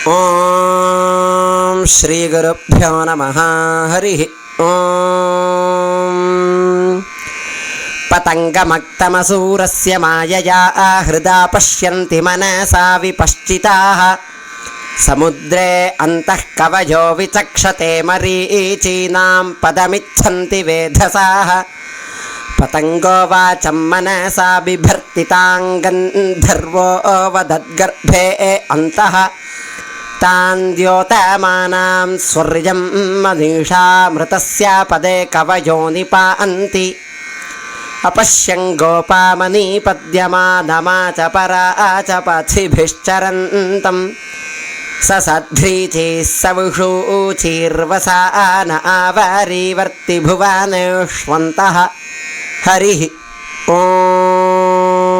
ഓം ശ്രീ ഗുരുഭ്യോ നമഃ. ഹരി ഓം. പതംഗമക്തമസൂരസ്യ മായയാ ഹൃദാ പശ്യന്തി മനസാ വിപശ്ചിതാഃ. സമുദ്രേ അന്തഃ കവയോ വിചക്ഷത്തെ മരീചീനാം പദമിച്ഛന്തി വേധസാഃ. പതംഗോ വാചം മനസാ ബിഭർത്തി താൻ ഗന്ധർവോ വദദ്ഗർഭേ അന്തഃ. താൻ ദ്യോതമാനാം സ്വർയം മനീഷാമൃതസ്യ പദേ കവയോ നിപാന്തി. അപശ്യൻ ഗോപാമനീപദ്യമാനമാച പരാച പഥിഭിശ്ചരന്തം. സസദ്ധ്രീചൈः സവിഷൂചീർവസാന ആവരീവർത്തി ഭുവനേഷ്വന്തഃ. ഹരി ഓം.